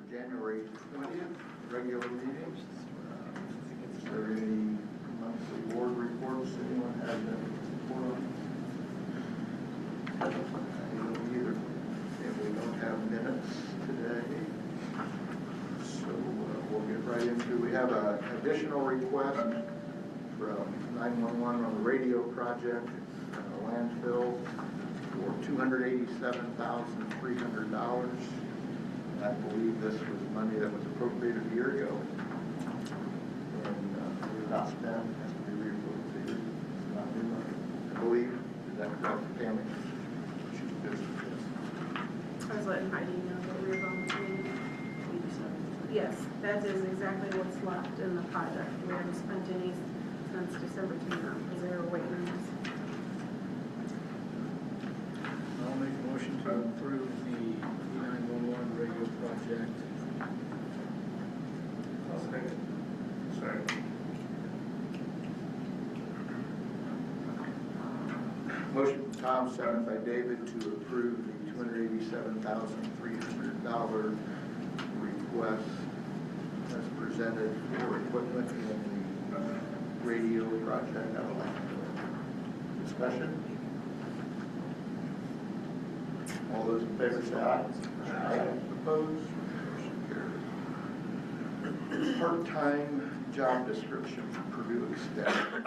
January 20th, regular meetings. Is there any monthly board reports anyone has any report on? I don't either. And we don't have minutes today. So we'll get right into, we have an additional request from 911 on the radio project, landfill, for $287,300. I believe this was money that was appropriated a year ago. And it was not spent, has to be reappropriated. It's not new money, I believe. Is that correct, Tammy? I was letting Heidi know that we were going to yes, that is exactly what's left in the project. We haven't spent any since December 29th because they were waiting on us. I'll make a motion to approve the E911 radio project. I'll second. Sorry. Motion from Tom, second by David, to approve the $287,300 request as presented for equipment in the radio project out of landfill. Discussion? All those in favor say aye. Aye. Opposed? Motion carries. Part-time job description for Purdue Extension.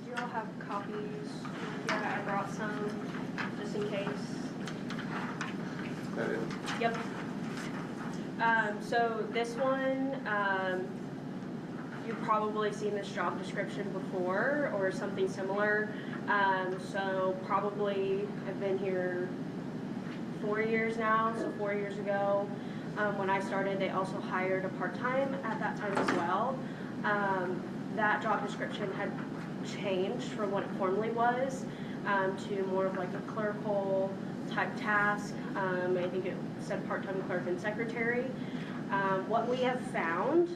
Do you all have copies? Yeah, I brought some just in case. Is that it? Yep. So this one, you've probably seen this job description before or something similar. So probably I've been here 4 years now. So 4 years ago, when I started, they also hired a part-time at that time as well. That job description had changed from what it formerly was to more of like a clerical type task. I think it said part-time clerk and secretary. What we have found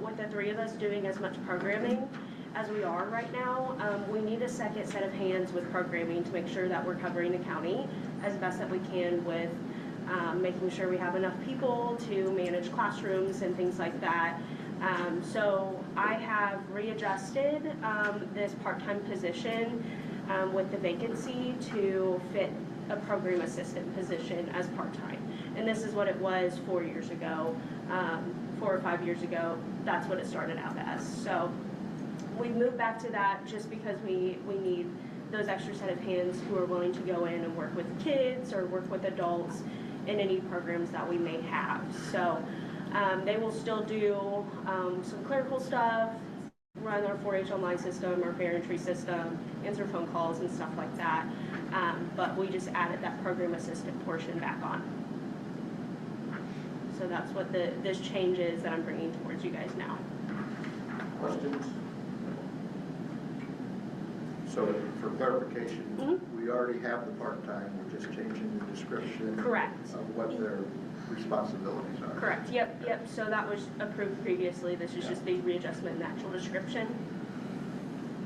with the three of us doing as much programming as we are right now, we need a second set of hands with programming to make sure that we're covering the county as best that we can with making sure we have enough people to manage classrooms and things like that. So I have readjusted this part-time position with the vacancy to fit a program assistant position as part-time. And this is what it was 4 years ago, 4 or 5 years ago. That's what it started out as. So we've moved back to that just because we need those extra set of hands who are willing to go in and work with kids or work with adults in any programs that we may have. So they will still do some clerical stuff, run our 4-H online system, our parent tree system, answer phone calls and stuff like that. But we just added that program assistant portion back on. So that's what this change is that I'm bringing towards you guys now. Questions? So for clarification, we already have the part-time, we're just changing the description. Correct. Of what their responsibilities are. Correct. Yep. So that was approved previously. This is just the readjustment in the actual description.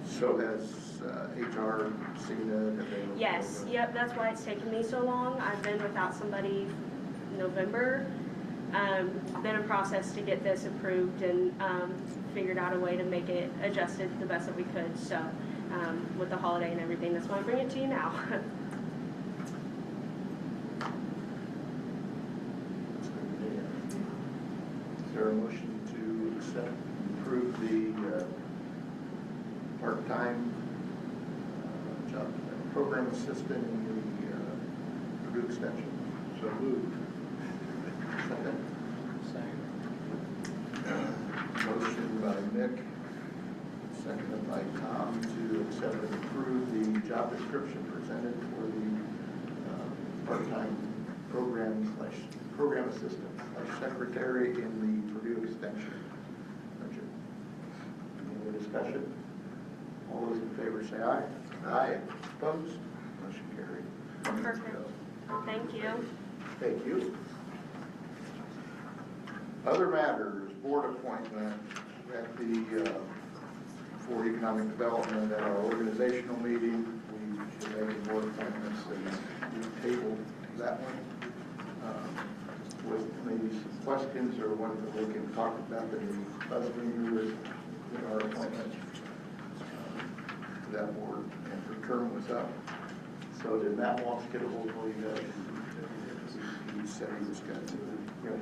So has HR seen it? Have they Yes. Yep. That's why it's taken me so long. I've been without somebody November. Been a process to get this approved and figured out a way to make it adjusted the best that we could. So with the holiday and everything, that's why I'm bringing it to you now. Is there a motion to accept and approve the part-time job program assistant in the Purdue Extension? So moved. Second. Motion by Nick, seconded by Tom to accept and approve the job description presented for the part-time program assistant / secretary in the Purdue Extension budget. Any more discussion? All those in favor say aye. Aye. Opposed? Motion carried. Perfect. Thank you. Thank you. Other matters, board appointment at the for economic development at our organizational meeting. We should make board appointments and we tabled that one. with maybe some questions or ones that we can talk about the husband who was in our appointment to that board, and her term was up. So did Matt Walsh get a hold of you guys? He said he was going to,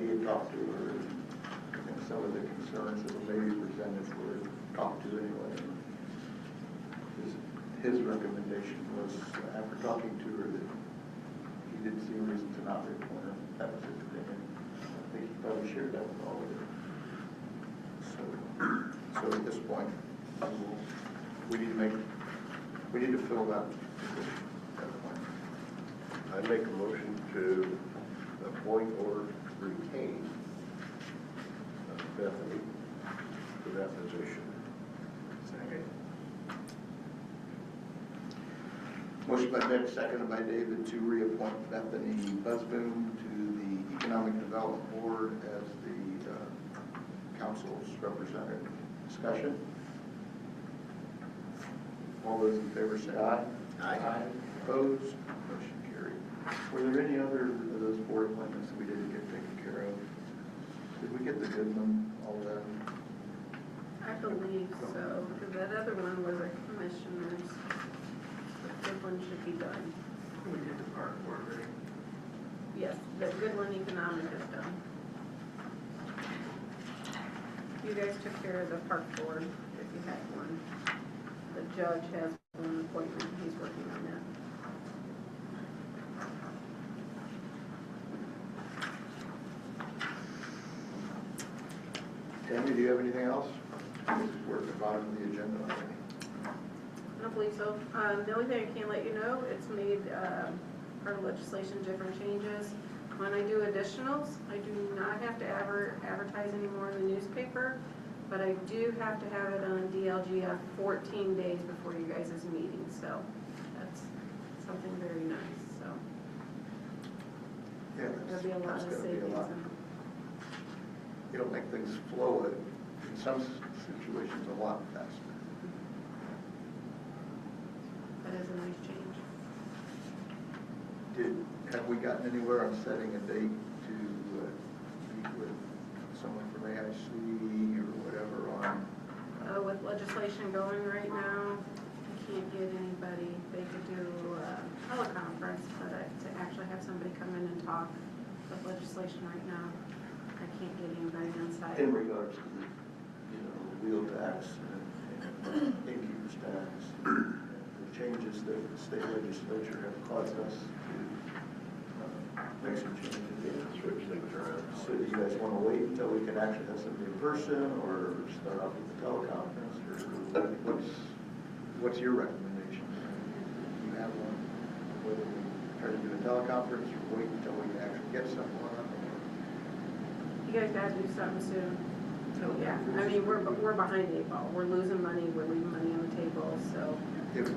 he had talked to her, and some of the concerns that were maybe presented were talked to anyway. His recommendation was, after talking to her, that he didn't see a reason to not reappoint her. That was his opinion. I think he probably shared that with all of you. So at this point, we need to fill that appointment. I make a motion to appoint or retain Bethany to that position. Second. Motion by Vic, seconded by David, to reappoint Bethany Busboom to the Economic Development Board as the council's representative. Discussion? All those in favor say aye. Aye. Opposed? Motion carried. Were there any other of those board appointments that we didn't get taken care of? Did we get the Goodman, all that? I believe so, because that other one was a commissioner's. The good one should be done. We did the park board, right? Yes, the good one economic is done. You guys took care of the park board, if you had one. The judge has one appointment, he's working on that. Tammy, do you have anything else? We're at the bottom of the agenda already. I don't believe so. The only thing I can let you know, it's made part of legislation different changes. When I do additionals, I do not have to advertise anymore in the newspaper, but I do have to have it on DLGF 14 days before you guys' meeting, so that's something very nice, so. Yeah, There'll be a lot that's of gonna be a savings. lot. It'll make things flow in some situations a lot faster. That is a nice change. Have we gotten anywhere on setting a date to meet with someone from AIC or whatever on? With legislation going right now, I can't get anybody. They could do a teleconference, but to actually have somebody come in and talk with legislation right now, I can't get anybody on site. In regards to the, wheel tax and innkeeper's tax, the changes that the state legislature have caused us to make some changes. Switch things around. So do you guys want to wait until we can actually have somebody in person, or start off with the teleconference, or what's your recommendation? You have one, whether we try to do a teleconference or wait until we can actually get someone? You guys gotta do something soon. Yeah, I mean, we're behind the eight ball. We're losing money, we're leaving money on the table, so. If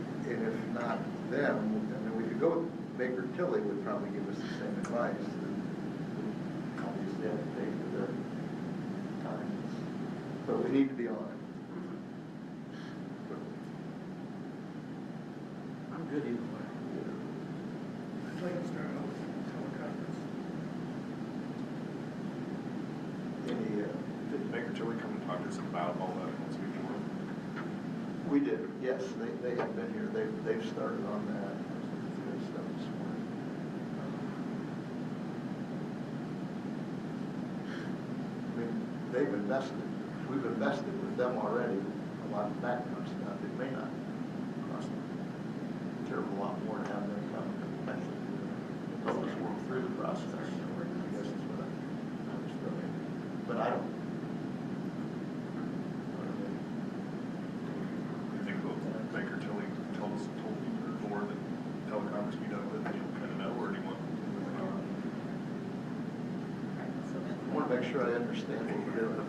not them, I mean, we could go with Baker Tilly would probably give us the same advice. Obviously, have to pay for their time, but we need to be on it. I'm good either way. I'd like to start out with teleconference. Any, Did Baker Tilly come and talk to us about all that once before? we did, yes, they have been here. They've started on that. Good stuff this morning. I mean, we've invested with them already, a lot of background stuff. It may not cost a terrible lot more to have them come and actually help us work through the process. I guess is what I was thinking. But I don't. I think what Baker Tilly told you before that teleconference be done with, you kind of know, or do you want? I want to make sure I understand what we're doing.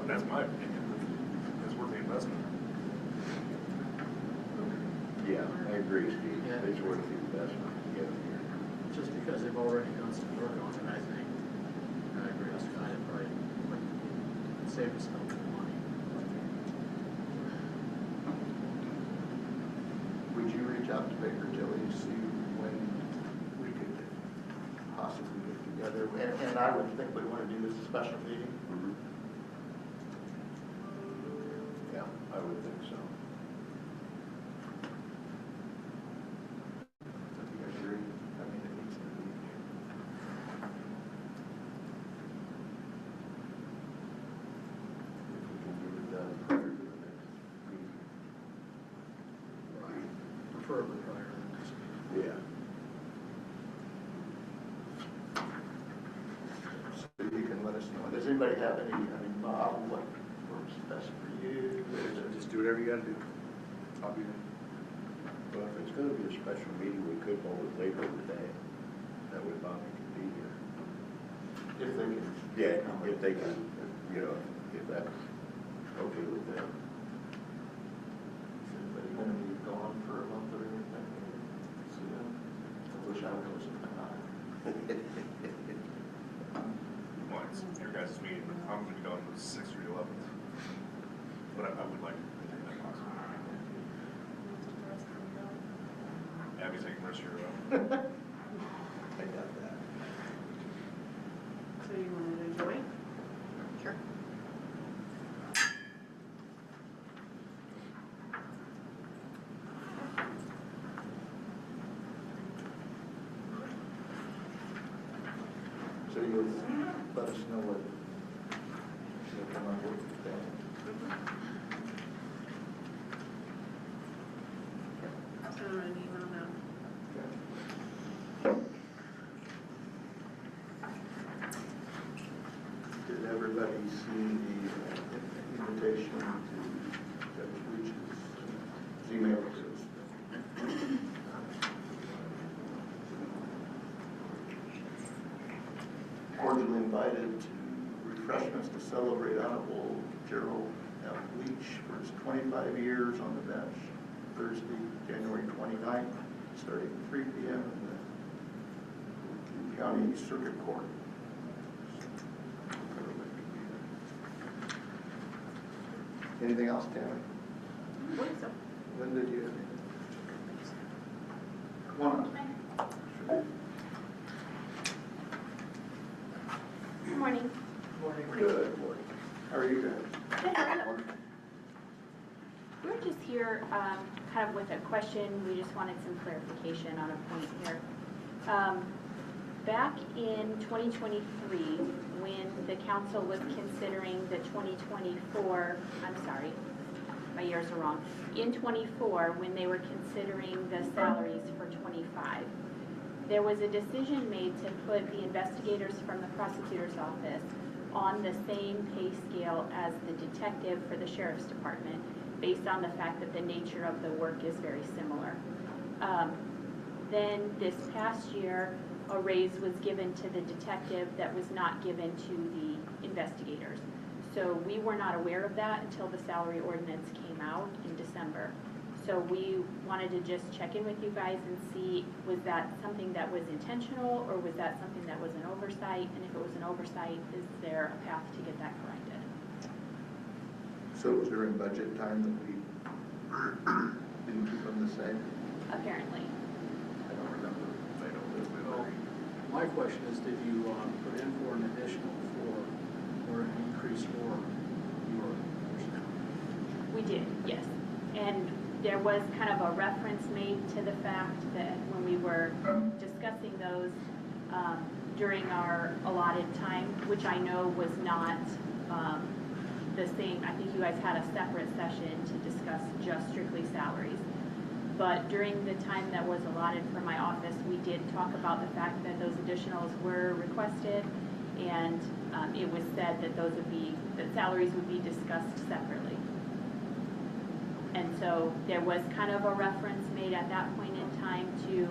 That's my opinion, it's worth the investment. Yeah, I agree, Steve. Yeah. It's worth the investment to get them here. Just because they've already done some work on it, I think. I agree with Scott, it probably would save us a little bit of money. Would you reach out to Baker Tilly to see when we could possibly together, and I would think we want to do this as a special meeting. Yeah, I would think so. Do you guys agree? I mean, it needs to be. If we can get it done prior to the next meeting. Right. Preferably prior to the next meeting. Yeah. So you can let us know. Does anybody have any, I mean, Bob, what works best for you? Just do whatever you gotta do. I'll be there. Well, if it's gonna be a special meeting, we could hold it later in the day. That way Bobby can be here. If they can. Yeah, if they can, you know, if that's okay with them. Is anybody going to be gone for a month or anything? See them? I wish I was sometime. Well, it's your guys' meeting, I'm gonna be gone from the 6th through the 11th. But I would like to take that possible. Abby's taking the rest of your, I got that. So you wanted to join? Sure. So you'll let us know what you'll come up with. Send them an email now. Did everybody see the invitation to Judge Leach's email? Cordially invited to refreshments to celebrate Honorable Gerald F. Leach for his 25 years on the bench, Thursday, January 29th, starting at 3 p.m. in the County Circuit Court. Anything else, Tammy? I believe so. Linda, do you have anything? Come on up. Good morning. Good morning. How are you guys? We're just here kind of with a question. We just wanted some clarification on a point here. Back in 2023, when the council was considering the 2024, I'm sorry, my years are wrong. In 24, when they were considering the salaries for 25, there was a decision made to put the investigators from the prosecutor's office on the same pay scale as the detective for the sheriff's department, based on the fact that the nature of the work is very similar. Then this past year, a raise was given to the detective that was not given to the investigators. So we were not aware of that until the salary ordinance came out in December. So we wanted to just check in with you guys and see, was that something that was intentional, or was that something that was an oversight? And if it was an oversight, is there a path to get that corrected? So it was during budget time that we didn't keep them the same? Apparently. I don't remember. I don't Well, my question is, did you put in for an additional or an increase for your personnel? We did, yes. And there was kind of a reference made to the fact that when we were discussing those during our allotted time, which I know was not the same, I think you guys had a separate session to discuss just strictly salaries. But during the time that was allotted for my office, we did talk about the fact that those additionals were requested, and it was said that that salaries would be discussed separately. And so there was kind of a reference made at that point in time to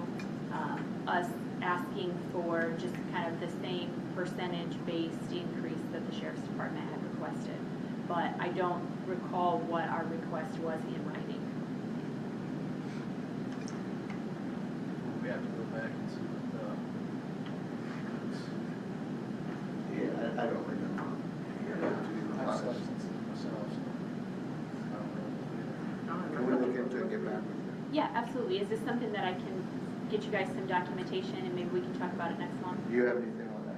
us asking for just kind of the same percentage-based increase that the Sheriff's Department had requested. But I don't recall what our request was in writing. We have to go back and see what Yeah, I don't remember. I've substance myself, so I don't know. Can we look into it and get back with you? Yeah, absolutely. Is this something that I can get you guys some documentation and maybe we can talk about it next month? Do you have anything on that?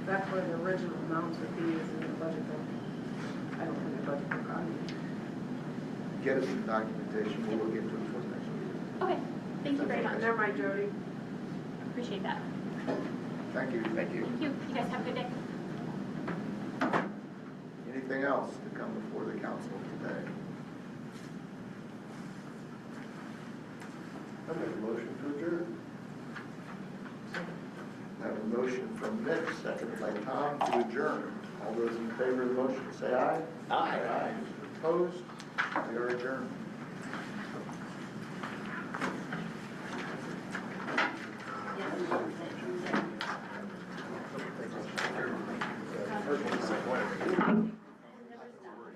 that's where the original amounts would be, is in the budget book. I don't have my budget book on me. Get us some documentation, we'll look into it for the next meeting. Okay, thank you very much. Never mind, Jody. Appreciate that. Thank you. Thank you. Thank you. You guys have a good day. Anything else to come before the council today? I make a motion to adjourn. I have a motion from Nick, seconded by Tom, to adjourn. All those in favor of the motion, say aye. Aye. Aye. Opposed? We are adjourned.